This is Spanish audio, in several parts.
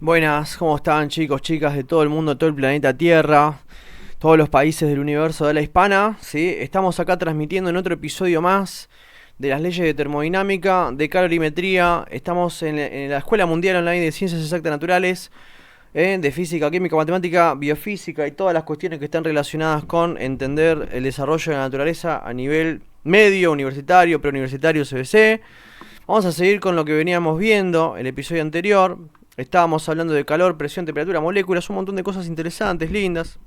Buenas, ¿cómo están chicos, chicas de todo el mundo, de todo el planeta Tierra, todos los países del universo de la hispana? ¿Sí? Estamos acá transmitiendo en otro episodio más de las leyes de termodinámica, de calorimetría. Estamos en la Escuela Mundial Online de Ciencias Exactas Naturales, de física, química, matemática, biofísica y todas las cuestiones que están relacionadas con entender el desarrollo de la naturaleza a nivel medio, universitario, preuniversitario, CBC. Vamos a seguir con lo que veníamos viendo el episodio anterior. Estábamos hablando de calor, presión, temperatura, moléculas, un montón de cosas interesantes, lindas.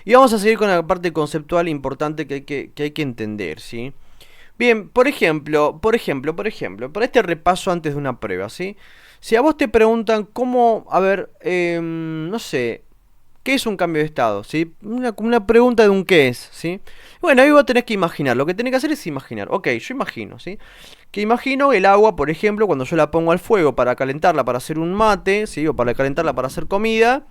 Y vamos a seguir con la parte conceptual importante que hay que entender, ¿sí? Bien, para este repaso antes de una prueba, ¿sí? Si a vos te preguntan cómo, a ver, no sé, ¿qué es un cambio de estado? ¿Sí? Una pregunta de un qué es, ¿sí? Bueno, ahí vos tenés que imaginar. Lo que tenés que hacer es imaginar. Ok, yo imagino, ¿sí? Que imagino el agua, por ejemplo, cuando yo la pongo al fuego para calentarla para hacer un mate, ¿sí? O para calentarla para hacer comida.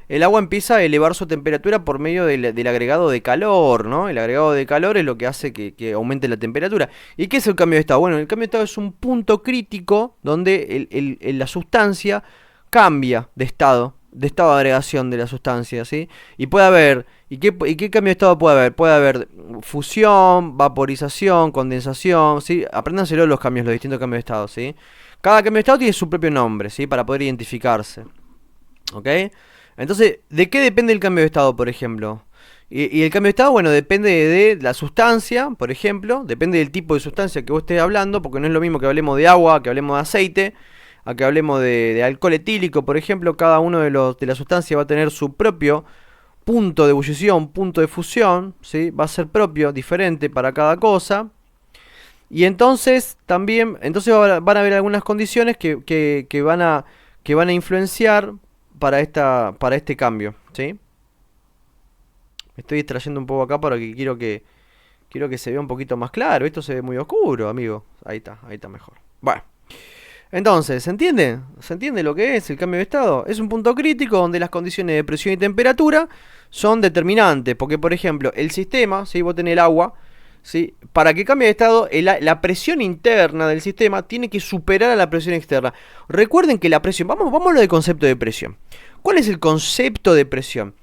El agua empieza a elevar su temperatura por medio del agregado de calor, ¿no? El agregado de calor es lo que hace que aumente la temperatura. ¿Y qué es el cambio de estado? Bueno, el cambio de estado es un punto crítico donde la sustancia cambia de estado de agregación de la sustancia, ¿sí? Y puede haber, ¿y qué cambio de estado puede haber? Puede haber fusión, vaporización, condensación, ¿sí? Apréndanselo los distintos cambios de estado, ¿sí? Cada cambio de estado tiene su propio nombre, ¿sí? Para poder identificarse, ¿ok? Entonces, ¿de qué depende el cambio de estado, por ejemplo? Y el cambio de estado, bueno, depende de la sustancia, por ejemplo, depende del tipo de sustancia que vos estés hablando, porque no es lo mismo que hablemos de agua, que hablemos de aceite, a que hablemos de alcohol etílico, por ejemplo. Cada uno de las sustancias va a tener su propio punto de ebullición, punto de fusión, ¿sí? Va a ser propio, diferente para cada cosa. Y entonces también, entonces van a haber algunas condiciones que van a influenciar para este cambio, ¿sí? Me estoy distrayendo un poco acá porque quiero que se vea un poquito más claro. Esto se ve muy oscuro, amigo. Ahí está mejor. Bueno, entonces, ¿se entiende? ¿Se entiende lo que es el cambio de estado? Es un punto crítico donde las condiciones de presión y temperatura son determinantes. Porque, por ejemplo, el sistema, si vos tenés el agua, ¿sí? Para que cambie de estado, la presión interna del sistema tiene que superar a la presión externa. Recuerden que la presión, vamos a lo del concepto de presión. ¿Cuál es el concepto de presión?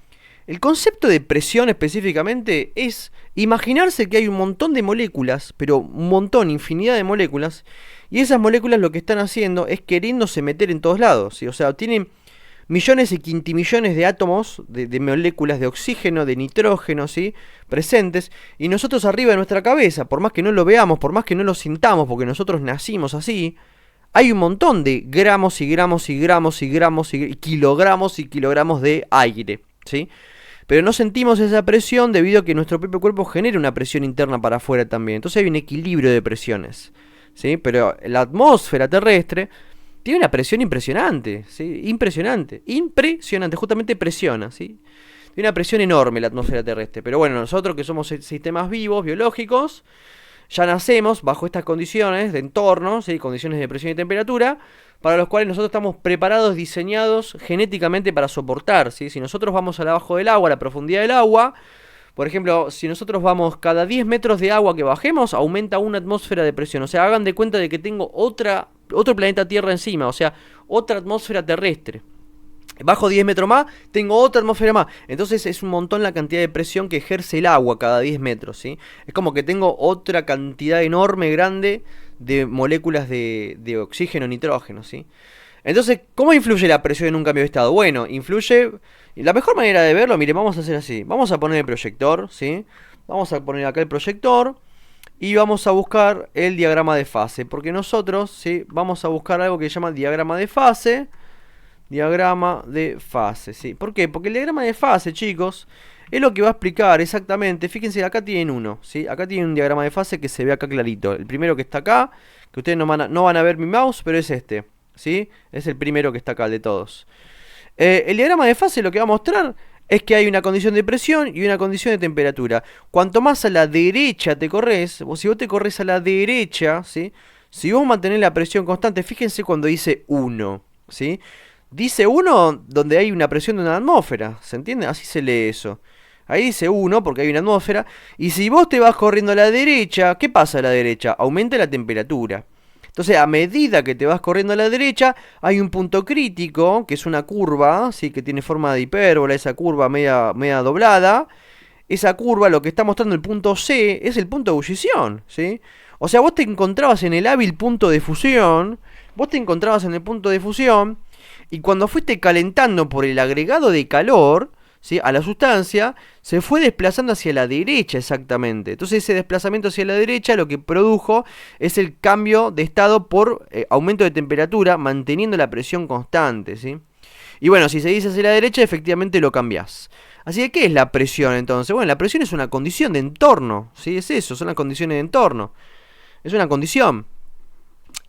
El concepto de presión específicamente es imaginarse que hay un montón de moléculas, pero un montón, infinidad de moléculas, y esas moléculas lo que están haciendo es queriéndose meter en todos lados, ¿sí? O sea, tienen millones y quintimillones de átomos, de moléculas de oxígeno, de nitrógeno, ¿sí? Presentes, y nosotros arriba de nuestra cabeza, por más que no lo veamos, por más que no lo sintamos, porque nosotros nacimos así, hay un montón de gramos y gramos y gramos y gramos y kilogramos y kilogramos de aire, ¿sí? Pero no sentimos esa presión debido a que nuestro propio cuerpo genera una presión interna para afuera también. Entonces hay un equilibrio de presiones, ¿sí? Pero la atmósfera terrestre tiene una presión impresionante, ¿sí? Impresionante, justamente presiona, ¿sí? Tiene una presión enorme la atmósfera terrestre. Pero bueno, nosotros que somos sistemas vivos, biológicos, ya nacemos bajo estas condiciones de entorno, ¿sí? Condiciones de presión y temperatura, para los cuales nosotros estamos preparados, diseñados genéticamente para soportar, ¿sí? Si nosotros vamos al abajo del agua, a la profundidad del agua, por ejemplo, si nosotros vamos cada 10 metros de agua que bajemos, aumenta una atmósfera de presión. O sea, hagan de cuenta de que tengo otro planeta Tierra encima, o sea, otra atmósfera terrestre. Bajo 10 metros más, tengo otra atmósfera más. Entonces es un montón la cantidad de presión que ejerce el agua cada 10 metros, ¿sí? Es como que tengo otra cantidad enorme, grande, de moléculas de oxígeno, nitrógeno, ¿sí? Entonces, ¿cómo influye la presión en un cambio de estado? Bueno, influye... La mejor manera de verlo, miren, vamos a hacer así. Vamos a poner el proyector, ¿sí? Vamos a poner acá el proyector y vamos a buscar el diagrama de fase. Porque nosotros, ¿sí? Vamos a buscar algo que se llama diagrama de fase. Diagrama de fase, ¿sí? ¿Por qué? Porque el diagrama de fase, chicos, es lo que va a explicar exactamente. Fíjense, acá tienen uno, ¿sí? Acá tienen un diagrama de fase que se ve acá clarito. El primero que está acá, que ustedes no van a ver mi mouse, pero es este, ¿sí? Es el primero que está acá, el de todos. El diagrama de fase lo que va a mostrar es que hay una condición de presión y una condición de temperatura. Cuanto más a la derecha te corres, o si vos te corres a la derecha, ¿sí? Si vos mantenés la presión constante, fíjense cuando dice 1, ¿sí? Dice 1 donde hay una presión de una atmósfera, ¿se entiende? Así se lee eso. Ahí dice 1 porque hay una atmósfera. Y si vos te vas corriendo a la derecha, ¿qué pasa a la derecha? Aumenta la temperatura. Entonces, a medida que te vas corriendo a la derecha, hay un punto crítico, que es una curva, ¿sí? Que tiene forma de hipérbola, esa curva media doblada. Esa curva, lo que está mostrando el punto C, es el punto de ebullición, ¿sí? O sea, vos te encontrabas en el hábil punto de fusión, vos te encontrabas en el punto de fusión, y cuando fuiste calentando por el agregado de calor, ¿sí? A la sustancia, se fue desplazando hacia la derecha exactamente. Entonces ese desplazamiento hacia la derecha lo que produjo es el cambio de estado por aumento de temperatura, manteniendo la presión constante, ¿sí? Y bueno, si seguís hacia la derecha, efectivamente lo cambiás. Así que, ¿qué es la presión entonces? Bueno, la presión es una condición de entorno, ¿sí? Es eso, son las condiciones de entorno. Es una condición.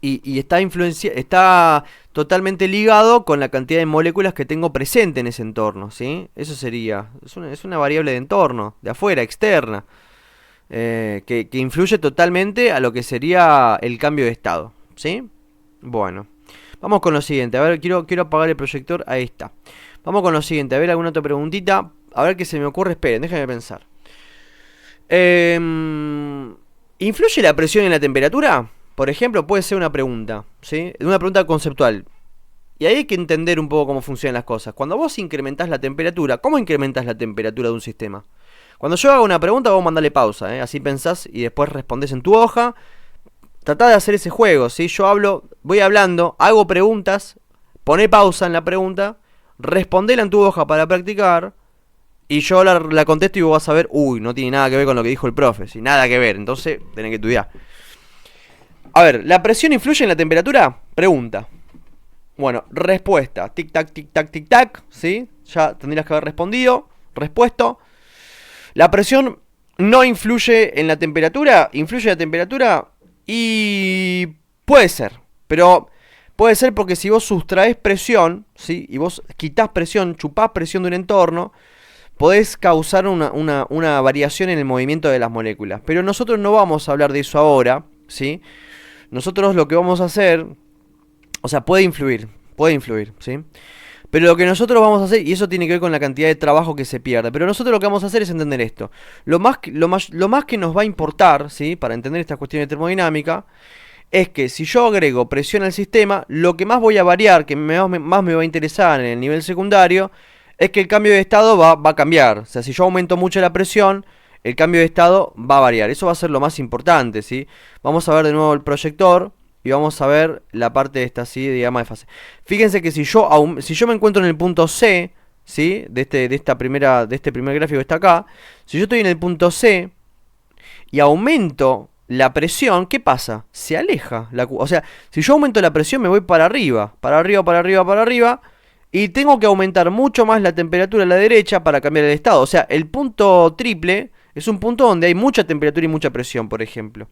Y está totalmente ligado con la cantidad de moléculas que tengo presente en ese entorno, ¿sí? Eso sería, es una variable de entorno, de afuera, externa, que influye totalmente a lo que sería el cambio de estado, ¿sí? Bueno, vamos con lo siguiente, a ver, quiero apagar el proyector, ahí está. Vamos con lo siguiente, a ver alguna otra preguntita, a ver qué se me ocurre, esperen, déjenme pensar. ¿Influye la presión en la temperatura? Por ejemplo, puede ser una pregunta, ¿sí? Una pregunta conceptual. Y ahí hay que entender un poco cómo funcionan las cosas. Cuando vos incrementás la temperatura, ¿cómo incrementás la temperatura de un sistema? Cuando yo hago una pregunta, vos mandale pausa, ¿eh? Así pensás y después respondés en tu hoja. Tratá de hacer ese juego, ¿sí? Yo hablo, voy hablando, hago preguntas, poné pausa en la pregunta, respondela en tu hoja para practicar, y yo la contesto y vos vas a ver, uy, no tiene nada que ver con lo que dijo el profe, ¿sí? Nada que ver, entonces tenés que estudiar. A ver, ¿la presión influye en la temperatura? Pregunta. Bueno, respuesta. Tic tac, tic tac, tic tac. ¿Sí? Ya tendrías que haber respondido. Respuesto. ¿La presión no influye en la temperatura? ¿Influye en la temperatura? Y puede ser. Pero puede ser porque si vos sustraes presión, ¿sí? Y vos quitás presión, chupás presión de un entorno, podés causar una variación en el movimiento de las moléculas. Pero nosotros no vamos a hablar de eso ahora, ¿sí? Nosotros lo que vamos a hacer, o sea, puede influir, ¿sí? Pero lo que nosotros vamos a hacer, y eso tiene que ver con la cantidad de trabajo que se pierde, pero nosotros lo que vamos a hacer es entender esto. Lo más que nos va a importar, ¿sí? Para entender estas cuestiones de termodinámica, es que si yo agrego presión al sistema, lo que más voy a variar, que más me va a interesar en el nivel secundario, es que el cambio de estado va a cambiar. O sea, si yo aumento mucho la presión, el cambio de estado va a variar. Eso va a ser lo más importante, ¿sí? Vamos a ver de nuevo el proyector y vamos a ver la parte esta, ¿sí? De gama de fase. Fíjense que si yo me encuentro en el punto C, ¿sí? De este primer gráfico que está acá. Si yo estoy en el punto C y aumento la presión, ¿qué pasa? Se aleja. O sea, si yo aumento la presión me voy para arriba. Para arriba, para arriba, para arriba. Y tengo que aumentar mucho más la temperatura a la derecha para cambiar el estado. O sea, el punto triple es un punto donde hay mucha temperatura y mucha presión, por ejemplo.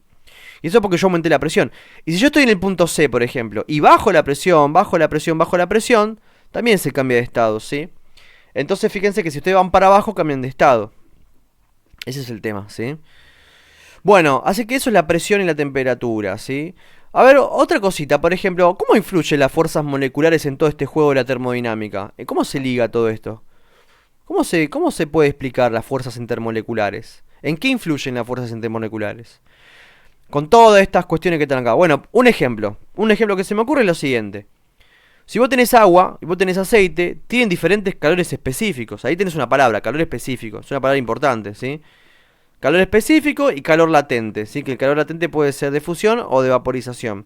Y eso porque yo aumenté la presión. Y si yo estoy en el punto C, por ejemplo, y bajo la presión, bajo la presión, bajo la presión, también se cambia de estado, ¿sí? Entonces fíjense que si ustedes van para abajo, cambian de estado. Ese es el tema, ¿sí? Bueno, así que eso es la presión y la temperatura, ¿sí? A ver, otra cosita, por ejemplo, ¿cómo influyen las fuerzas moleculares en todo este juego de la termodinámica? ¿Cómo se liga todo esto? ¿Cómo se puede explicar las fuerzas intermoleculares? ¿En qué influyen las fuerzas intermoleculares? Con todas estas cuestiones que están acá. Bueno, un ejemplo que se me ocurre es lo siguiente. Si vos tenés agua y vos tenés aceite, tienen diferentes calores específicos. Ahí tenés una palabra, calor específico. Es una palabra importante, ¿sí? Calor específico y calor latente, ¿sí? Que el calor latente puede ser de fusión o de vaporización.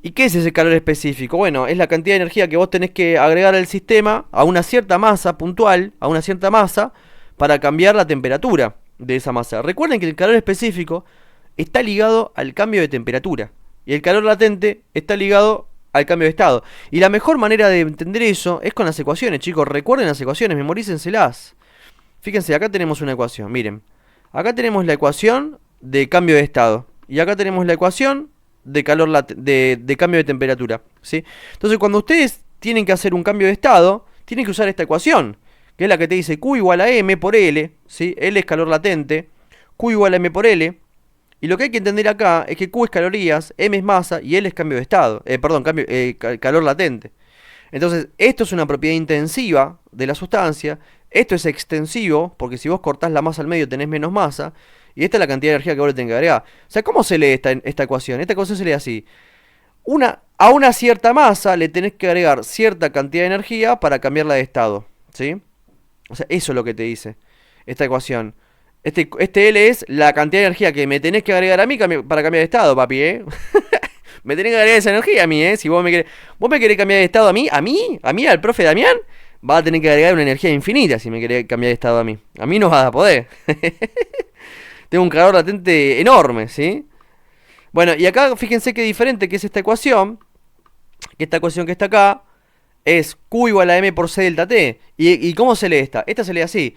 ¿Y qué es ese calor específico? Bueno, es la cantidad de energía que vos tenés que agregar al sistema a una cierta masa puntual, a una cierta masa, para cambiar la temperatura de esa masa. Recuerden que el calor específico está ligado al cambio de temperatura y el calor latente está ligado al cambio de estado. Y la mejor manera de entender eso es con las ecuaciones, chicos. Recuerden las ecuaciones, memorícenselas. Fíjense, acá tenemos una ecuación, miren. Acá tenemos la ecuación de cambio de estado y acá tenemos la ecuación de de cambio de temperatura, ¿sí? Entonces cuando ustedes tienen que hacer un cambio de estado, tienen que usar esta ecuación, que es la que te dice Q igual a M por L, ¿sí? L es calor latente, Q igual a M por L. Y lo que hay que entender acá es que Q es calorías, M es masa y L es cambio de estado, calor latente. Entonces, esto es una propiedad intensiva de la sustancia, esto es extensivo, porque si vos cortás la masa al medio tenés menos masa, y esta es la cantidad de energía que vos le tenés que agregar. O sea, ¿cómo se lee esta ecuación? Esta ecuación se lee así. A una cierta masa le tenés que agregar cierta cantidad de energía para cambiarla de estado, ¿sí? O sea, eso es lo que te dice esta ecuación. Este L es la cantidad de energía que me tenés que agregar a mí para cambiar de estado, papi, ¿eh? Me tenés que agregar esa energía a mí, ¿eh? Si vos me querés cambiar de estado a mí, al profe Damián, vas a tener que agregar una energía infinita si me querés cambiar de estado a mí. A mí no vas a poder. Tengo un calor latente enorme, ¿sí? Bueno, y acá fíjense qué diferente que es esta ecuación. Que esta ecuación que está acá es Q igual a M por C delta T. ¿Y cómo se lee esta? Esta se lee así.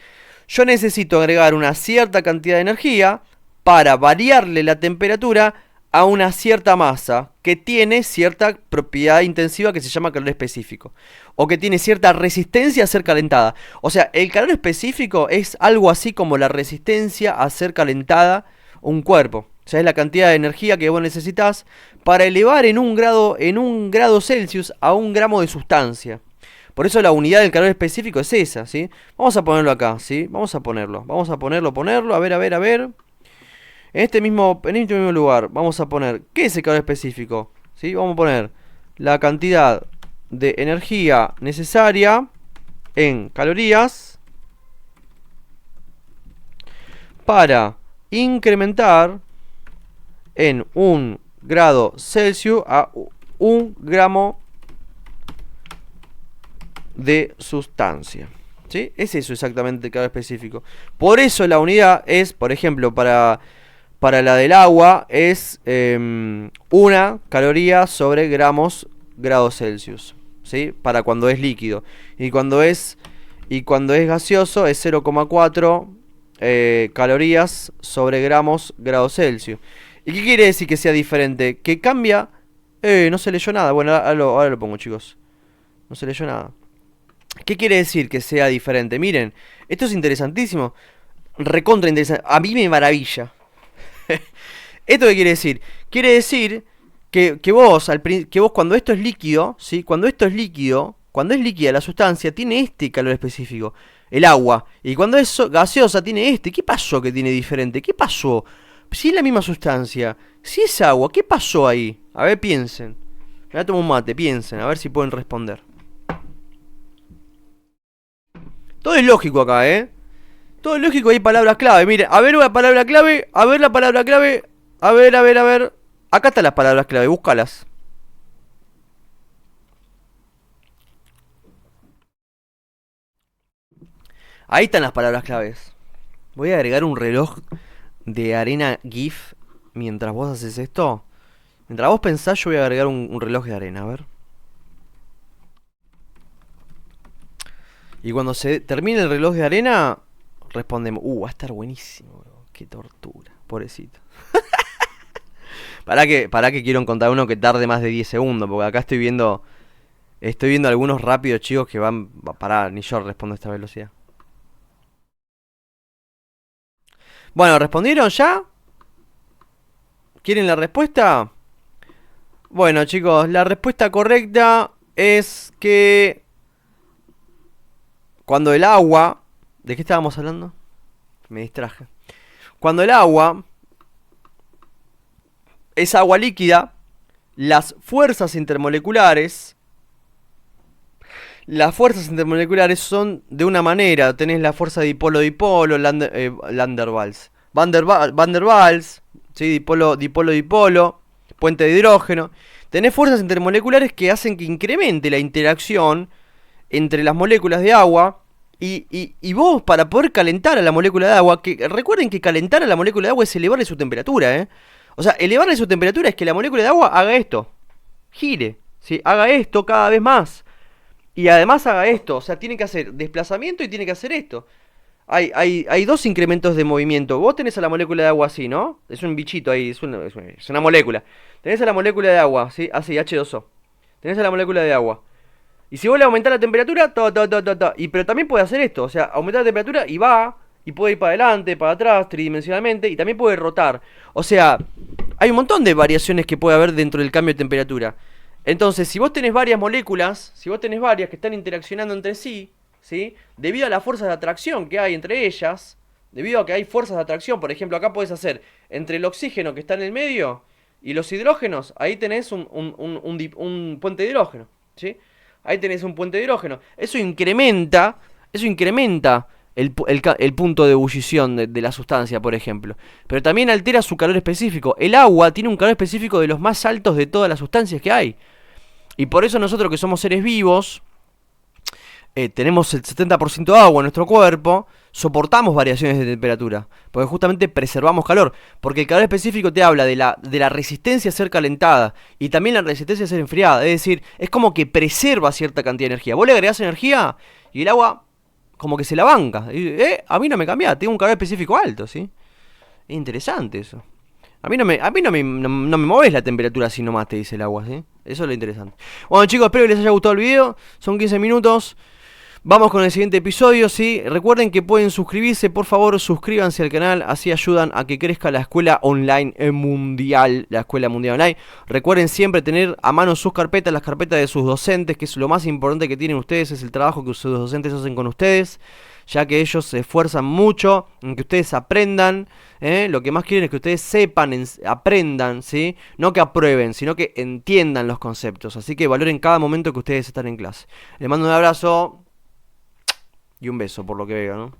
Yo necesito agregar una cierta cantidad de energía para variarle la temperatura a una cierta masa que tiene cierta propiedad intensiva que se llama calor específico. O que tiene cierta resistencia a ser calentada. O sea, el calor específico es algo así como la resistencia a ser calentada un cuerpo. O sea, es la cantidad de energía que vos necesitas para elevar en un grado Celsius a un gramo de sustancia. Por eso la unidad del calor específico es esa, ¿sí? Vamos a ponerlo acá, ¿sí? Vamos a ponerlo, a ver. En este mismo lugar, vamos a poner, ¿qué es el calor específico? ¿Sí? Vamos a poner la cantidad de energía necesaria en calorías para incrementar en un grado Celsius a un gramo de sustancia. ¿Sí? Es eso exactamente el calor específico. Por eso la unidad es, por ejemplo, para la del agua es una caloría sobre grados Celsius. ¿Sí? Para cuando es líquido. Y cuando es gaseoso es 0,4 calorías sobre grados Celsius. ¿Y qué quiere decir que sea diferente? Que cambia... no se leyó nada. Bueno, ahora lo pongo, chicos. No se leyó nada. ¿Qué quiere decir que sea diferente? Miren, esto es interesantísimo. Recontra interesante. A mí me maravilla. ¿Esto qué quiere decir? Quiere decir que vos cuando esto es líquido, ¿sí? Cuando es líquida la sustancia, tiene este calor específico. El agua. Y cuando es gaseosa, tiene este. ¿Qué pasó que tiene diferente? ¿Qué pasó? Si es la misma sustancia, si es agua, ¿qué pasó ahí? A ver, piensen. Me voy a tomar un mate, piensen, a ver si pueden responder. Todo es lógico acá, ¿eh? Todo es lógico, hay palabras clave. Miren, a ver una palabra clave, a ver la palabra clave. A ver. Acá están las palabras clave, búscalas. Ahí están las palabras claves. Voy a agregar un reloj de arena GIF mientras vos haces esto. Mientras vos pensás, yo voy a agregar un reloj de arena, a ver. Y cuando se termine el reloj de arena, respondemos. Va a estar buenísimo, bro. Qué tortura, pobrecito. Para que quiero encontrar uno que tarde más de 10 segundos, porque acá estoy viendo algunos rápidos, chicos, que van... Pará, ni yo respondo a esta velocidad. Bueno, ¿respondieron ya? ¿Quieren la respuesta? Bueno, chicos, la respuesta correcta es que cuando el agua... ¿De qué estábamos hablando? Me distraje. Cuando el agua es agua líquida, las fuerzas intermoleculares son de una manera. Tenés la fuerza de dipolo-dipolo, Van der Waals, ¿sí? Dipolo-dipolo, puente de hidrógeno. Tenés fuerzas intermoleculares que hacen que incremente la interacción entre las moléculas de agua. Y vos, para poder calentar a la molécula de agua, que recuerden que calentar a la molécula de agua es elevarle su temperatura, ¿eh? O sea, elevarle su temperatura es que la molécula de agua haga esto, gire, ¿sí? Haga esto cada vez más. Y además haga esto, o sea, tiene que hacer desplazamiento y tiene que hacer esto. Hay dos incrementos de movimiento. Vos tenés a la molécula de agua así, ¿no? Es un bichito ahí, es una molécula. Tenés a la molécula de agua, ¿sí? Así, H2O. Tenés a la molécula de agua. Y si vos le aumentás la temperatura, pero también puede hacer esto, o sea, aumentar la temperatura y va, y puede ir para adelante, para atrás, tridimensionalmente, y también puede rotar. O sea, hay un montón de variaciones que puede haber dentro del cambio de temperatura. Entonces, si vos tenés varias moléculas, si vos tenés varias que están interaccionando entre sí, ¿sí? Debido a las fuerzas de atracción que hay entre ellas, debido a que hay fuerzas de atracción, por ejemplo, acá podés hacer entre el oxígeno que está en el medio Y los hidrógenos, ahí tenés un puente de hidrógeno, ¿sí? Ahí tenés un puente de hidrógeno. Eso incrementa el punto de ebullición de la sustancia, por ejemplo. Pero también altera su calor específico. El agua tiene un calor específico de los más altos de todas las sustancias que hay. Y por eso nosotros que somos seres vivos, tenemos el 70% de agua en nuestro cuerpo, soportamos variaciones de temperatura, porque justamente preservamos calor, porque el calor específico te habla de la resistencia a ser calentada y también la resistencia a ser enfriada, es decir, es como que preserva cierta cantidad de energía. Vos le agregás energía y el agua como que se la banca. A mí no me cambia, tengo un calor específico alto, ¿sí? Es interesante eso. A mí no me mueves la temperatura así nomás, te dice el agua, ¿sí? Eso es lo interesante. Bueno, chicos, espero que les haya gustado el video. Son 15 minutos. Vamos con el siguiente episodio, ¿sí? Recuerden que pueden suscribirse, por favor, suscríbanse al canal, así ayudan a que crezca la escuela online mundial, la escuela mundial online. Recuerden siempre tener a mano sus carpetas, las carpetas de sus docentes, que es lo más importante que tienen ustedes, es el trabajo que sus docentes hacen con ustedes, ya que ellos se esfuerzan mucho en que ustedes aprendan, lo que más quieren es que ustedes sepan, aprendan, ¿sí? No que aprueben, sino que entiendan los conceptos, así que valoren cada momento que ustedes están en clase. Les mando un abrazo y un beso por lo que veo, ¿no?